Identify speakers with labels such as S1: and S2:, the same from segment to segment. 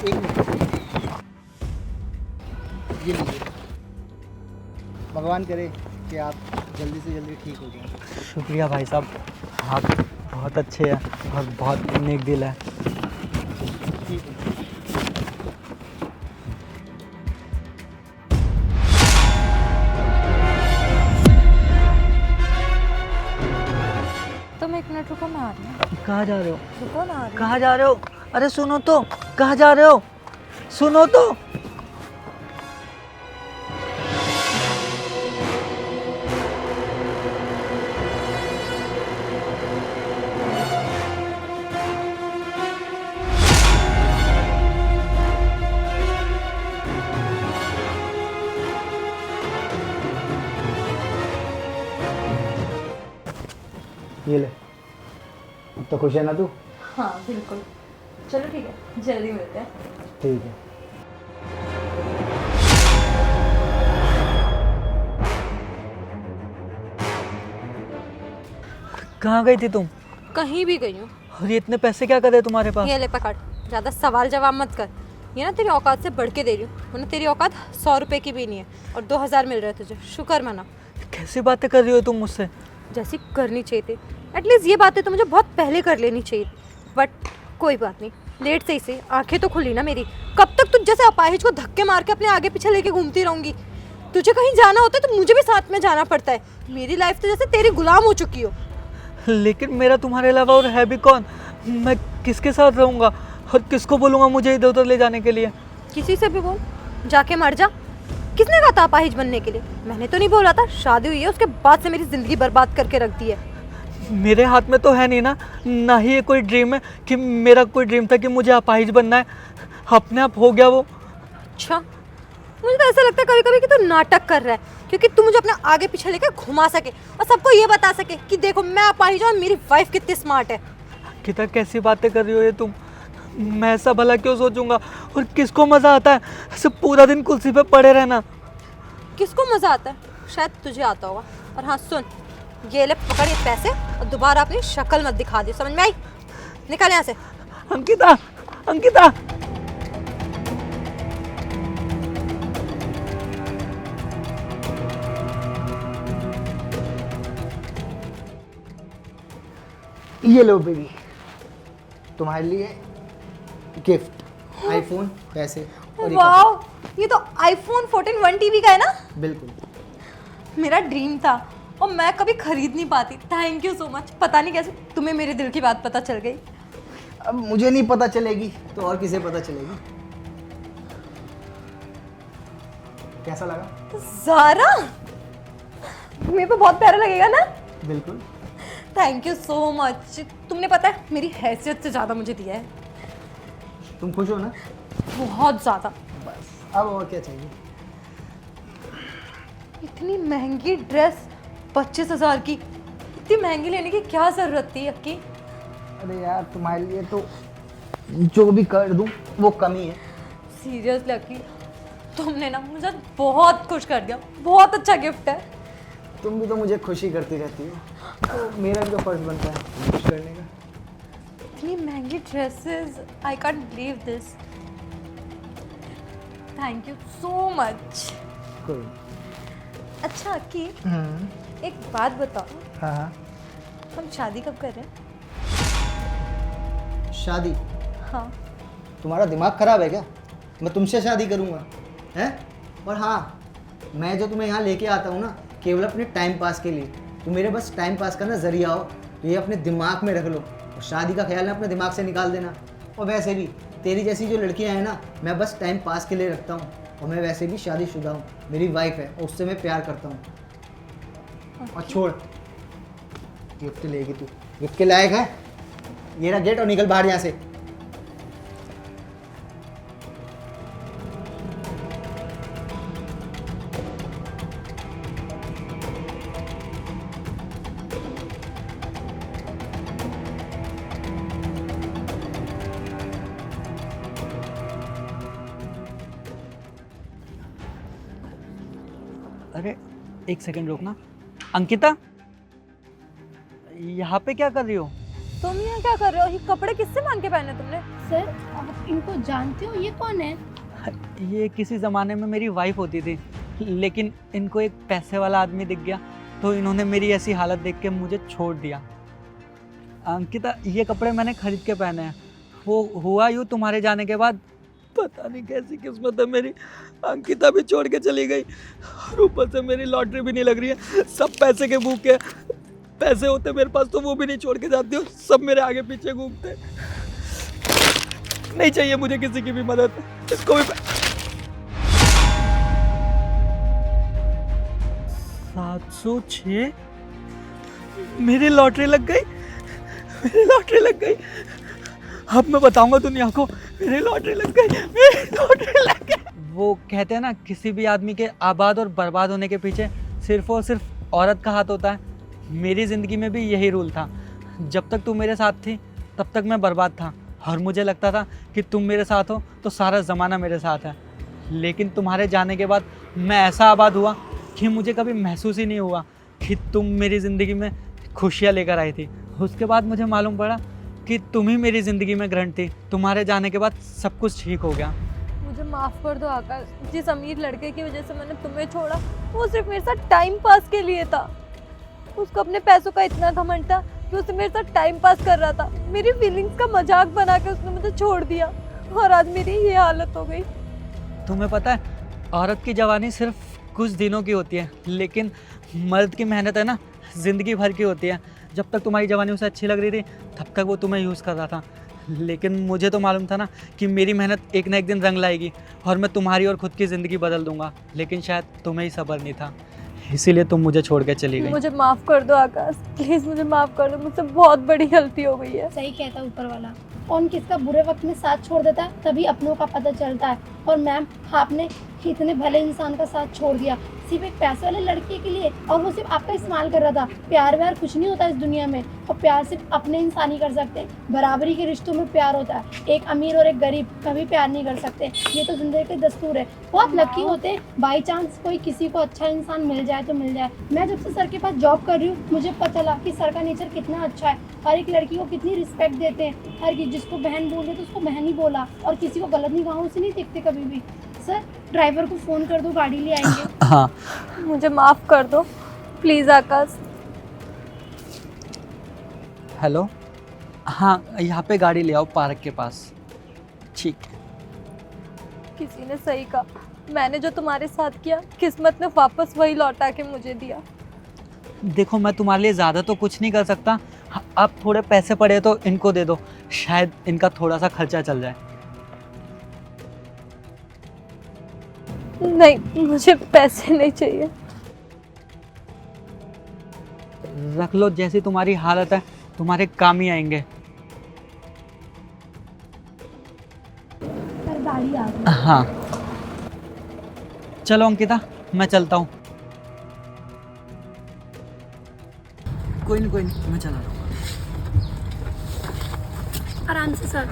S1: एक मिनट, ये लीजिए। भगवान करे कि आप जल्दी से जल्दी ठीक हो जाएं।
S2: शुक्रिया भाई साहब, आप बहुत अच्छे हैं और बहुत नेक दिल है।
S1: ठीक है।
S3: तुम एक मिनट रुको, मैं आ रही हूँ।
S2: कहाँ जा रहे हो?
S3: रुको, मैं आ रही हूँ।
S2: कहाँ जा रहे हो? अरे सुनो तो, कहाँ जा रहे हो? सुनो तो।
S1: ये ले, अब तो खुश है ना तू?
S3: हाँ बिल्कुल। चलो ठीक है, जल्दी मिलते हैं।
S1: ठीक है।
S2: कहाँ गई थी तुम?
S3: कहीं भी गई हूँ।
S2: और ये इतने पैसे क्या करे तुम्हारे पास?
S3: ये ले पकड़, ज़्यादा सवाल जवाब मत कर। ये ना तेरी औकात से बढ़ के दे रही हूँ, वरना तेरी औकात 100 रुपये की भी नहीं है और 2000 मिल रहे हैं तुझे, शुक्र मना।
S2: कैसी बातें कर रही हो तुम मुझसे?
S3: जैसी करनी चाहिए थी, एटलीस्ट ये बातें तो मुझे बहुत पहले कर लेनी चाहिए, बट कोई बात नहीं, लेट से ही सही, आंखें तो खुली ना मेरी। कब तक तुझ जैसे अपाहिज को धक्के मार के अपने आगे पीछे लेके घूमती रहूंगी? तुझे कहीं जाना होता है तो मुझे भी साथ में जाना पड़ता है। मेरी लाइफ तो जैसे तेरी गुलाम हो चुकी हो।
S2: लेकिन मेरा तुम्हारे अलावा और है भी कौन? मैं किसके साथ रहूंगा और किसको बोलूंगा मुझे इधर उधर ले जाने के लिए?
S3: किसी से भी बोल, जाके मर जा। किसने कहा था अपाहिज बनने के लिए? मैंने तो नहीं बोला था। शादी हुई है उसके बाद से मेरी जिंदगी बर्बाद करके रख दी है।
S2: मेरे हाथ में तो है नहीं ना, ना ही ये कोई ड्रीम है कि मेरा कोई ड्रीम था कि मुझे अपाहिज बनना है। अपने आप हो गया वो।
S3: अच्छा, मुझे तो ऐसा लगता है कभी कभी कि तू नाटक कर रहा है, क्योंकि तू मुझे अपने आगे पीछे लेकर घुमा सके और सबको ये बता सके कि देखो मैं अपाहिज हूं और मेरी वाइफ कितनी स्मार्ट है।
S2: कितना कैसी बातें कर रही हो ये तुम? मैं ऐसा भला क्यों सोचूंगा? और किसको मजा आता है ऐसे पूरा दिन कुर्सी पे पड़े रहना?
S3: किसको मजा आता है? शायद तुझे आता होगा। और हाँ सुन, ये ले पकड़ ये पैसे और दोबारा अपनी शक्ल मत दिखा दी, समझ में आई? निकल यहाँ से।
S2: अंकिता, अंकिता।
S1: ये लो बेबी, तुम्हारे लिए गिफ्ट, आईफोन, पैसे और ये कपड़े।
S3: वाओ, ये तो आईफोन 14 1 टीबी का है ना?
S1: बिल्कुल।
S3: मेरा ड्रीम था और मैं कभी खरीद नहीं पाती। Thank you so much. पता नहीं कैसे तुम्हें मेरे दिल की बात पता चल गई।
S1: अब मुझे नहीं पता चलेगी तो और किसे पता चलेगी? कैसा लगा?
S3: ज़ारा, मेरे को बहुत प्यारा लगेगा ना?
S1: बिल्कुल।
S3: Thank you so much. तुमने पता है मेरी हैसियत से ज़्यादा मुझे दिया है।
S1: तुम खुश हो ना?
S3: बहुत ज़्यादा।
S1: बस, अब और क्या चाहिए?
S3: इतनी महंगी ड्रेस 25,000 की, इतनी महंगी लेने की क्या ज़रूरत थी अक्की?
S1: अरे यार, तुम्हारे लिए तो जो भी कर दूं वो कमी है।
S3: सीरियसली अक्की, तुमने ना मुझे बहुत खुश कर दिया। बहुत अच्छा गिफ्ट है।
S1: तुम भी तो मुझे खुशी करती रहती हो, तो मेरा भी तो फर्ज बनता है खुश करने का।
S3: इतनी महंगी dresses, I can't believe this. Thank you so much.
S1: कोई।
S3: अच्छा अक्की, एक बात बताओ,
S1: हाँ हाँ।
S3: हम शादी कब कर रहे हैं?
S1: शादी?
S3: हाँ।
S1: तुम्हारा दिमाग खराब है क्या? मैं तुमसे शादी करूँगा हैं? और हाँ, मैं जो तुम्हें यहाँ लेके आता हूँ ना, केवल अपने टाइम पास के लिए। तुम मेरे बस टाइम पास का ना जरिया हो, तो ये अपने दिमाग में रख लो और शादी का ख्याल ना अपने दिमाग से निकाल देना। और वैसे भी तेरी जैसी जो लड़कियाँ हैं ना, मैं बस टाइम पास के लिए रखता हूँ। और मैं वैसे भी शादीशुदा हूँ, मेरी वाइफ है और उससे मैं प्यार करता हूँ। और छोड़, गिफ्ट लेगी तू, गिफ्ट के लायक है? ये रहा गेट और निकल बाहर यहाँ से।
S2: अरे एक सेकंड रुकना। अंकिता, यहाँ पे क्या कर रही हो?
S3: तुम यहाँ क्या कर रहे हो? ये कपड़े किससे मांग के पहने तुमने?
S4: सर आप इनको जानते हो? ये कौन है?
S2: ये किसी ज़माने में मेरी वाइफ होती थी, लेकिन इनको एक पैसे वाला आदमी दिख गया तो इन्होंने मेरी ऐसी हालत देख के मुझे छोड़ दिया। अंकिता, ये कपड़े मैंने खरीद के पहने हैं। वो हुआ यूँ तुम्हारे जाने के बाद, पता नहीं कैसी किस्मत है मेरी, अंकिता भी छोड़ के चली गई और ऊपर से मेरी लॉटरी भी नहीं लग रही है। सब पैसे के भूखे, पैसे होते मेरे पास तो वो भी नहीं छोड़ के जाती हो, सब मेरे आगे पीछे घूमते। नहीं चाहिए मुझे किसी की भी मदद, इसको भी 706 मेरी लॉटरी लग गई, मेरी लॉटरी लग गई। अब मैं बताऊंगा दुनिया को, मेरी लॉटरी लग गई, मेरी लॉटरी लग गई। वो कहते हैं ना, किसी भी आदमी के आबाद और बर्बाद होने के पीछे सिर्फ और सिर्फ औरत का हाथ होता है। मेरी ज़िंदगी में भी यही रूल था। जब तक तू मेरे साथ थी तब तक मैं बर्बाद था और मुझे लगता था कि तुम मेरे साथ हो तो सारा ज़माना मेरे साथ है। लेकिन तुम्हारे जाने के बाद मैं ऐसा आबाद हुआ कि मुझे कभी महसूस ही नहीं हुआ कि तुम मेरी ज़िंदगी में खुशियाँ लेकर आई थी। उसके बाद मुझे मालूम पड़ा कि तुम ही मेरी ज़िंदगी में ग्रहण थी। तुम्हारे जाने के बाद सब कुछ ठीक हो गया।
S3: मुझे माफ़ कर दो आकाश, जिस अमीर लड़के की वजह से मैंने तुम्हें छोड़ा वो सिर्फ मेरे साथ टाइम पास के लिए था। उसको अपने पैसों का इतना घमंड था कि उसे मेरे साथ टाइम पास कर रहा था। मेरी फीलिंग्स का मजाक बना के उसने मुझे छोड़ दिया और आज मेरी ये हालत हो गई।
S2: तुम्हें पता है, औरत की जवानी सिर्फ कुछ दिनों की होती है, लेकिन मर्द की मेहनत है ना, ज़िंदगी भर की होती है। जब तक तुम्हारी जवानी उसे अच्छी लग रही थी तब तक वो तुम्हें यूज़ कर रहा था, लेकिन मुझे तो मालूम था ना कि मेरी मेहनत एक ना एक दिन रंग लाएगी और मैं तुम्हारी और खुद की ज़िंदगी बदल दूंगा। लेकिन शायद तुम्हें ही सब्र नहीं था, इसीलिए तुम मुझे छोड़ के चली गई।
S3: मुझे माफ़ कर दो आकाश, प्लीज़ मुझे माफ़ कर दो, मुझसे बहुत बड़ी गलती हो गई है।
S4: सही कहता ऊपर वाला, कौन किसका बुरे वक्त में साथ छोड़ देता है तभी अपनों का पता चलता है। और मैम, आपने इतने भले इंसान का साथ छोड़ दिया सिर्फ एक पैसे वाले लड़के के लिए, और वो सिर्फ आपका इस्तेमाल कर रहा था। प्यार व्यार कुछ नहीं होता इस दुनिया में, और प्यार सिर्फ अपने इंसान ही कर सकते हैं। बराबरी के रिश्तों में प्यार होता है, एक अमीर और एक गरीब कभी प्यार नहीं कर सकते। ये तो जिंदगी के दस्तूर है। बहुत लकी होते हैं बाई चांस कोई किसी को अच्छा इंसान मिल जाए तो मिल जाए। मैं जब से सर के पास जॉब कर रही हूँ मुझे पता चला कि सर का नेचर कितना अच्छा है। हर एक लड़की को कितनी रिस्पेक्ट देते हैं, हर जिसको बहन बोल रहे तो उसको बहन ही बोला, और किसी को गलत निगाहों से नहीं देखते कभी भी। सर ड्राइवर को फ़ोन कर दो, गाड़ी ले आएंगे।
S2: हाँ,
S3: मुझे माफ़ कर दो प्लीज़ आकाश।
S2: हेलो, हाँ यहाँ पे गाड़ी ले आओ पार्क के पास। ठीक है।
S3: किसी ने सही कहा, मैंने जो तुम्हारे साथ किया किस्मत ने वापस वही लौटा के मुझे दिया।
S2: देखो, मैं तुम्हारे लिए ज़्यादा तो कुछ नहीं कर सकता। अब थोड़े पैसे पड़े तो इनको दे दो, शायद इनका थोड़ा सा खर्चा चल जाए।
S3: नहीं, मुझे पैसे नहीं चाहिए।
S2: रख लो, जैसी तुम्हारी हालत है तुम्हारे काम ही आएंगे।
S4: सर गाड़ी आ गई।
S2: हाँ चलो अंकिता, मैं चलता हूँ। कोई नहीं, मैं चला रहा हूँ।
S4: आराम से सर।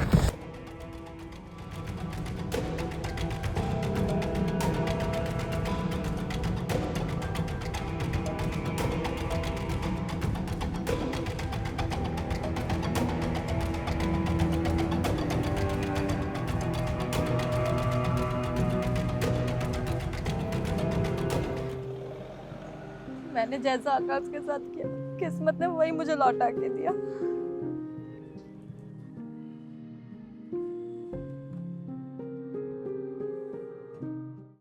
S3: मैंने जैसा आकाश के साथ किया किस्मत ने वही मुझे लौटा के दिया।